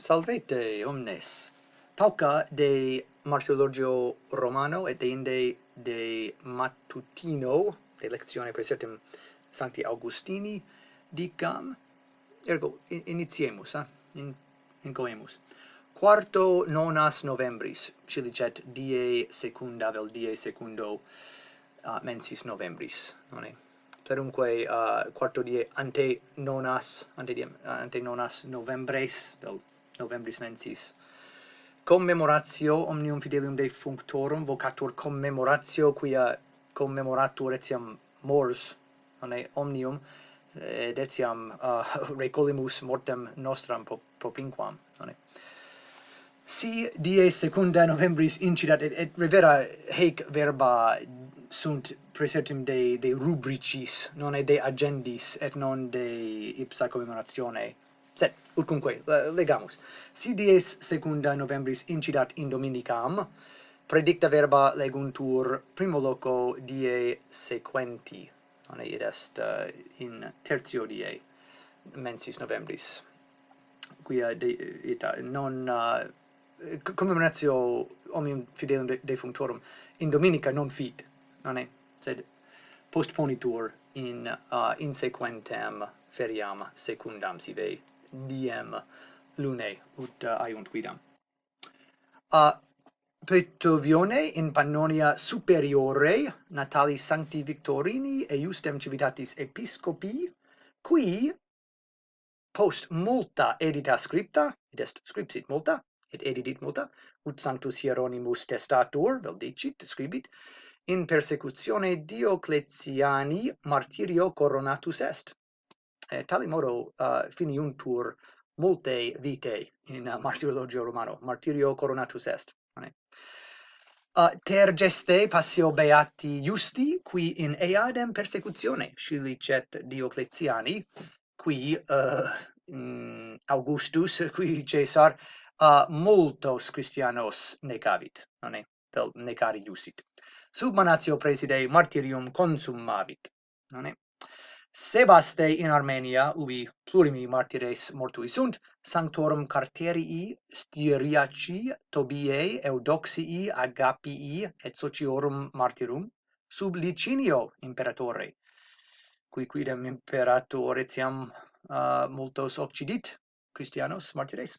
Salvete omnes. Pauca de Martyrologio Romano et deinde de Matutino, de lectione praesertim Sancti Augustini, dicam, ergo initiemus, incoemus. Quarto nonas Novembris, cilicet die secunda vel die secundo mensis Novembris, nonne? Perunque quarto die ante nonas Novembres vel Novembris mensis. Commemoratio omnium fidelium defunctorum vocatur commemoratio quia commemoratur etiam mors, nonne, omnium, et etiam recolimus mortem nostram propinquam, nonne. Si die secunda Novembris incidat et revera haec verba sunt praesertim de rubricis, nonne de agendis et non de ipsa commemoratione. Sed utcunque legamus. Si dies secunda Novembris incidat in dominicam, predicta verba leguntur primo loco die sequenti, nonne, id est in tertio die mensis Novembris, quia ita non commemoratio omnium fidelium defunctorum in dominica non fit, nonne, sed postponitur in insequentem feriam secundam sive diem lunae ut aiunt quidam. Petuvione in Pannonia superiore natalis Sancti Victorini eiustem civitatis episcopi, qui post multa edita scripta, id est scripsit multa, et edidit multa, ut Sanctus Hieronymus testator, vel dicit, scribit, in persecutione Diocletiani martyrio coronatus est. Tali modo finiuntur multe vitae in Martyrologio Romano, martyrio coronatus est. Ter geste passio beati justi, qui in eadem persecutione scilicet Diocletiani, qui Augustus, qui Caesar, multos Christianos necavit, nonne, vel necari iusit. Sub manatio praeside martyrium consummavit, nonne. Sebaste in Armenia, ubi plurimi martyres mortui sunt, sanctorum Carterii, Styriaci, Tobiae, Eudoxii, Agapii, et sociorum martyrum, sub Licinio imperatore, qui quidem imperator etiam multos occidit, Christianos martyres.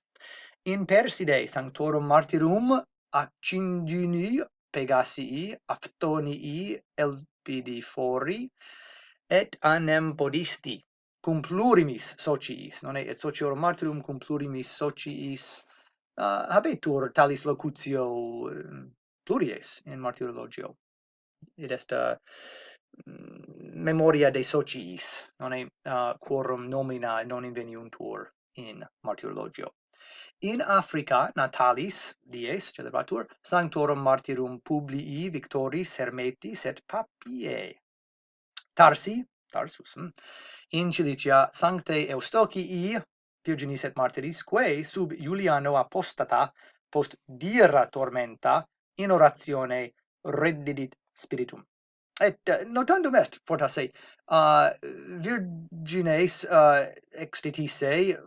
In Perside sanctorum martyrum Accindini, Pegasii, Aftonii, Elpidifori, et Anempodisti, cum plurimis sociis, nonne, et sociorum martyrum cum plurimis sociis habetur talis locutio pluries in Martyrologio. Id est memoria de sociis, nonne, quorum nomina non inveniuntur in Martyrologio. In Africa natalis dies celebratur sanctorum martyrum Publii Victoris Hermetis et Papiae. Tarsus, in Cilicia Sancte Eustochii, Virginis et Martyris, quae sub Juliano Apostata post dira tormenta in oratione reddidit spiritum. Et notandum est, fortasse, virgines extitisse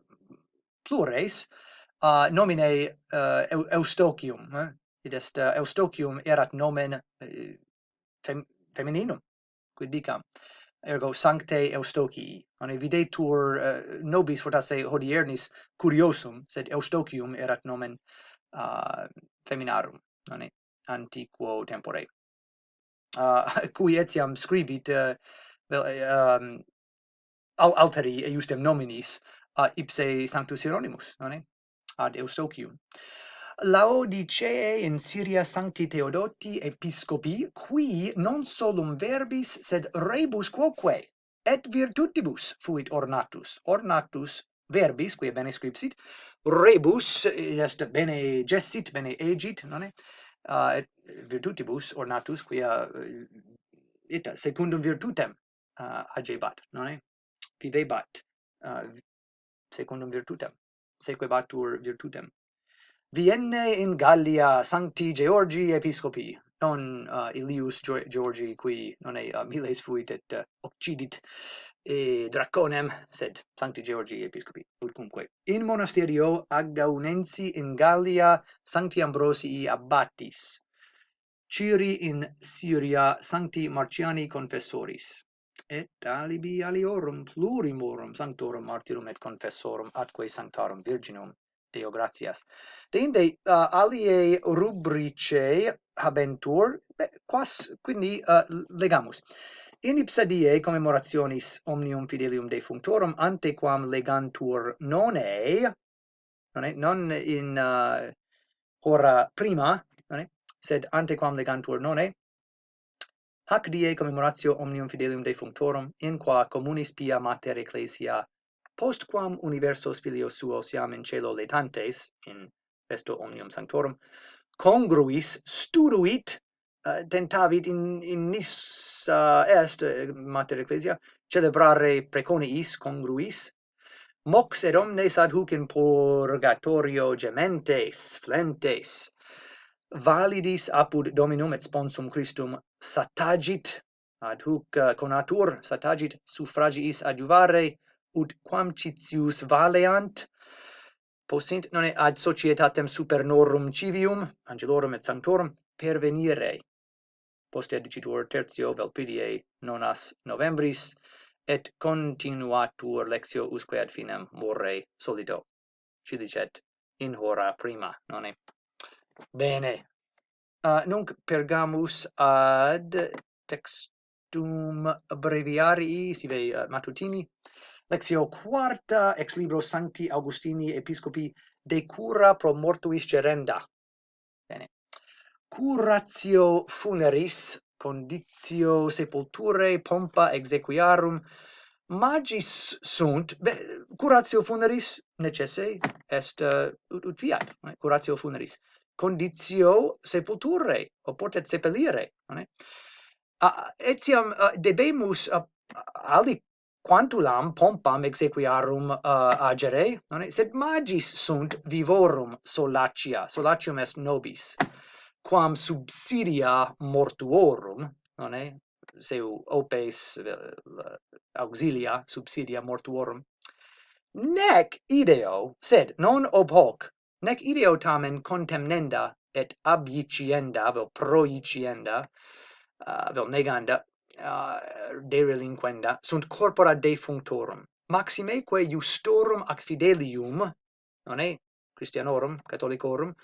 plures nomine Eustochium, id est Eustochium erat nomen femininum, quid dicam, ergo Sancte Eustochii. Nonne, videtur nobis fortasse hodiernis curiosum, sed Eustochium erat nomen feminarum, nonne, antiquo tempore. Cui etiam scribit alteri eiustem nominis ipse Sanctus Hieronymus, nonne, ad Eustochium. Laodiceae in Syria Sancti Theodoti episcopi, qui non solum verbis, sed rebus quoque, et virtutibus fuit ornatus verbis, quia bene scripsit, rebus est bene gessit, bene egit, nonne, et virtutibus ornatus, quia ita secundum virtutem agebat, nonne, vivebat secundum virtutem, sequebatur virtutem. Vienne in Gallia Sancti Georgii episcopi, non Ilius Georgi qui non è miles fuit et occidit draconem, sed Sancti Georgi episcopi utcunque. In monasterio Agaunensi in Gallia Sancti Ambrosii abbatis, Ciri in Syria Sancti Marciani confessoris, et alibi aliorum plurimorum sanctorum martyrum et confessorum atque sanctarum virginum Deo gratias. Deinde aliae rubricae habentur, quas quindi legamus. In ipsa die commemorationis omnium fidelium defunctorum antequam legantur non in hora prima, sed antequam legantur non hac die commemoratio omnium fidelium defunctorum, in qua communis pia mater ecclesia postquam universos filios suos iam in cielo letantes, in resto omnium sanctorum, congruis studuit, tentavit in nis est, mater ecclesia, celebrare preconiis congruis, mox et omnes ad huc in purgatorio gementes, flentes, validis apud Dominum et sponsum Christum satagit, ad huc conatur satagit suffragiis adjuvare, ut quamcitius valeant, possint non ad societatem supernorum civium, angelorum et sanctorum, pervenire. Postea dicitur tertio Velpidie nonas Novembris, et continuatur lectio usque ad finem morre solito. Ci dicet in hora prima, nonne? Bene. Nunc pergamus ad textum breviarii sive matutini, lectio quarta ex libro Sancti Augustini Episcopi de cura pro mortuis gerenda. Bene. Curatio funeris, conditio sepulturae, pompa exequiarum, magis sunt, curatio funeris necesse est ut fiat, curatio funeris. Conditio sepulturae, oportet sepelire, etiam debemus ali quantulam pompam exequiarum agere, sed magis sunt vivorum solatium est nobis, quam subsidia mortuorum, seu opes auxilia subsidia mortuorum, nec ideo, sed non ob hoc, nec ideo tamen contemnenda et abjicienda, vel proicienda, vel neganda, derelinquenda, sunt corpora defunctorum, maximeque justorum ac fidelium, Christianorum, Catholicorum,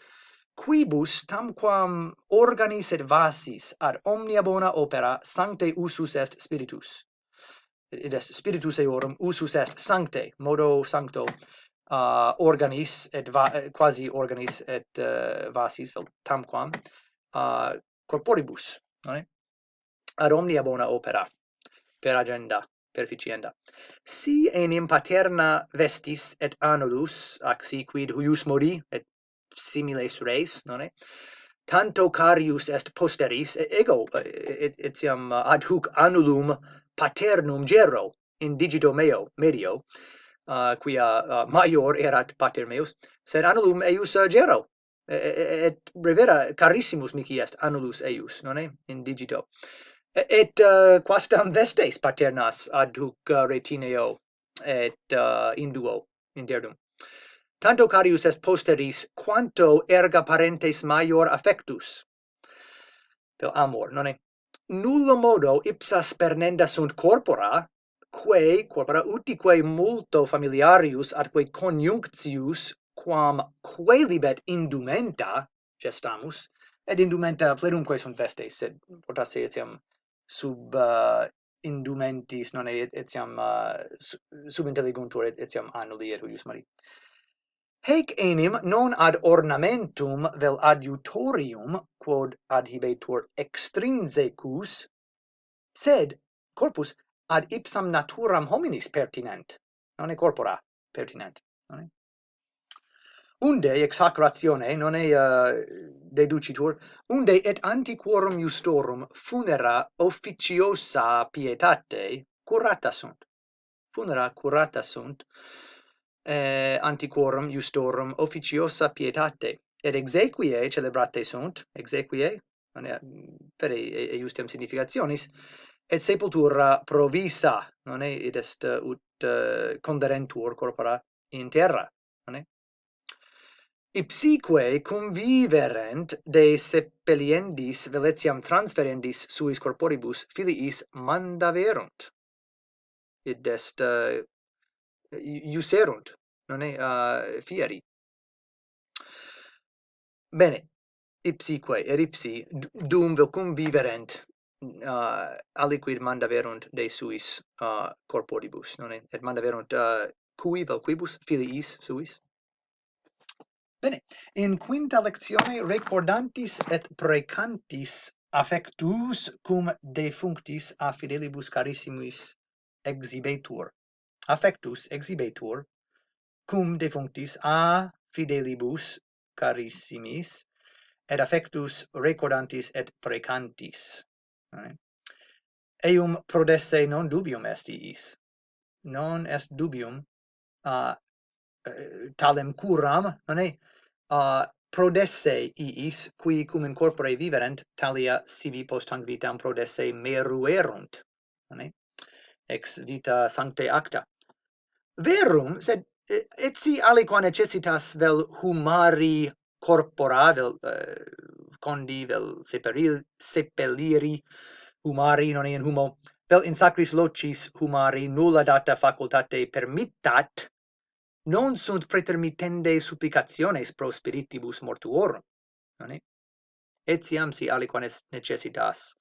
quibus tamquam organis et vasis ad omnia bona opera sancte usus est spiritus. Id est spiritus eorum usus est sancte, modo sancto, organis et quasi organis et vasis vel tamquam corporibus, ad omnia bona opera per agenda perficienda. Si enim paterna vestis et annulus ac si quid huius modi et similes res, tanto carius est posteris, ego etiam ad huc annulum paternum gero in digito medio, quia maior erat pater meus, sed annulum eius gero, et revera carissimus mihi est annulus eius, in digito. Et quastam vestes paternas ad huc retineo et induo interdum. Tanto carius est posteris quanto erga parentes maior affectus. Vel amor, nullo modo ipsa spernenda sunt corpora, quae corpora utique multo familiarius atque conjunctius quam quaelibet indumenta gestamus, et indumenta plerumque sunt vestes, sed potasse etiam sub indumentis, etiam sub intelliguntur etiam annuli et huius mari. Haec enim non ad ornamentum vel adiutorium quod adhibetur extrinsecus, sed corpus ad ipsam naturam hominis pertinent, corpora pertinent. Unde ex hac ratione deducitur, unde et antiquorum justorum funera officiosa pietate curata sunt. Funera curata sunt, antiquorum justorum officiosa pietate, et exequiae celebrate sunt, exequiae, per eiustem significationis, et sepultura provisa, id est ut conderentur corpora in terra, ipsique conviverent de seppeliendis veletiam transferendis suis corporibus filiis mandaverunt, id est iuserunt, fieri. Bene, ipsique ipsi dum vel conviverent aliquid mandaverunt de suis corporibus, et mandaverunt cui vel quibus filiis suis. Bene, in quinta lectione recordantis et precantis affectus cum defunctis a fidelibus carissimis exhibetur. Affectus exhibetur cum defunctis a fidelibus carissimis et affectus recordantis et precantis. Eum prodesse non dubium est iis. Non est dubium talem curam, prodesse iis, qui cum in corpore viverent, talia sibi post hanc vitam prodesse meruerunt, ex vita sancte acta. Verum, sed etsi aliqua necessitas vel humari corpora, vel condi, vel sepeliri humari, in humo, vel in sacris locis humari nulla data facultate permittat, non sunt pretermitende supplicationes pro spiritibus mortuorum, etiam si aliqua necessitas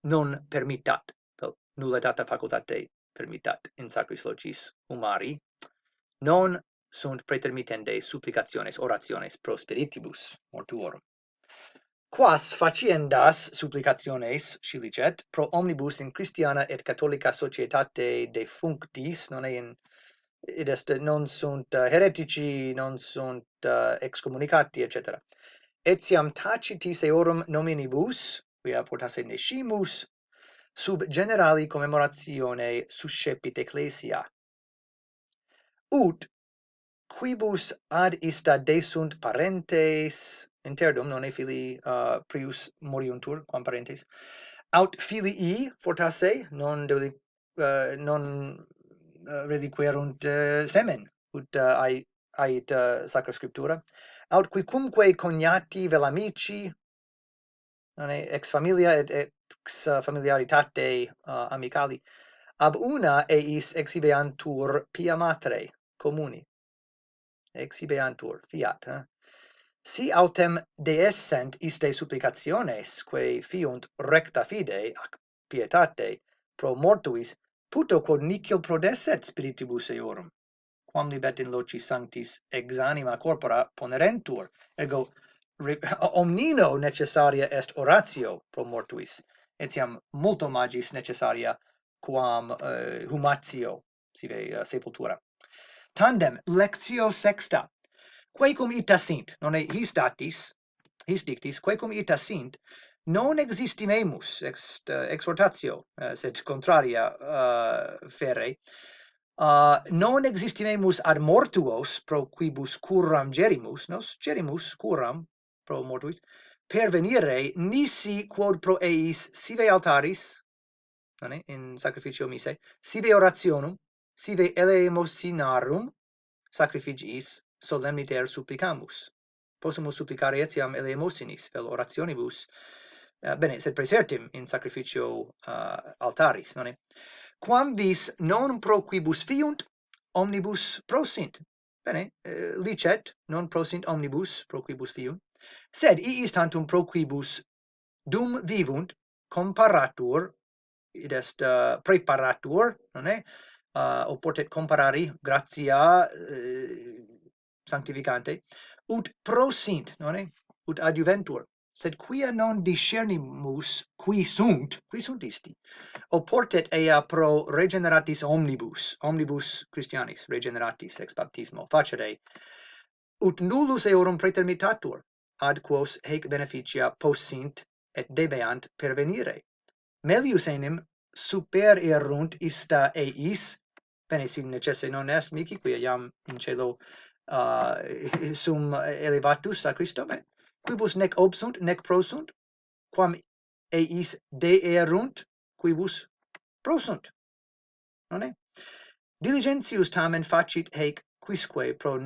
non permittat, vel nulla data facultate permittat in sacris locis humari, non sunt pretermitende supplicationes orationes pro spiritibus mortuorum. Quas faciendas supplicationes scilicet pro omnibus in Christiana et Catholica societate defunctis, id est non sunt heretici, non sunt excommunicati, etc. Etiam tacitis eorum nominibus, quia portasse nescimus, sub generali commemoratione suscepit ecclesia. Ut quibus ad ista desunt parentes interdum, filii prius moriuntur, quam parentes, aut filii fortasse non reliquerunt semen, ut ait Sacra Scriptura, aut quicumque cognati vel amici, ex familia et ex familiaritate amicali, ab una eis exhibeantur pia matre communi. Exhibeantur, fiat. Si autem deessent iste supplicationes, quae fiunt recta fide, ac pietate, pro mortuis, puto quod nihil prodesset spiritibus eorum, quam libet in loci sanctis ex anima corpora ponerentur, ergo omnino necessaria est oratio pro mortuis, etiam multo magis necessaria quam humatio, sive sepultura. Tandem, lectio sexta, quaecum ita sint, his dictis, quaecum ita sint, non existimemus, exhortatio, sed contraria fere, non existimemus ad mortuos pro quibus curam gerimus, nos gerimus curam pro mortuis, pervenire nisi quod pro eis sive altaris, in sacrificio mise, sive orationum, sive eleemosinarum sacrificiis solemniter supplicamus. Possumus supplicare etiam eleemosinis vel orationibus, bene, sed praesertim in sacrificio altaris, quam vis non pro quibus fiunt, omnibus prosint. Bene, licet, non prosint omnibus pro quibus fiunt, sed iis tantum pro quibus dum vivunt comparatur, id est preparatur, oportet comparari gratia sanctificante, ut prosint, ut adjuventur, sed quia non discernimus qui sunt isti, oportet ea pro regeneratis omnibus Christianis, regeneratis ex baptismo, facere, ut nullus eorum pretermitatur, ad quos haec beneficia possint et debeant pervenire. Melius enim supererunt ista eis, bene, si necesse non est mihi, quia iam in celo sum elevatus a Christo, quibus nec obsunt nec prosunt, quam eis deerunt, quibus prosunt. Nonne? Diligentius tamen facit haec quisque pro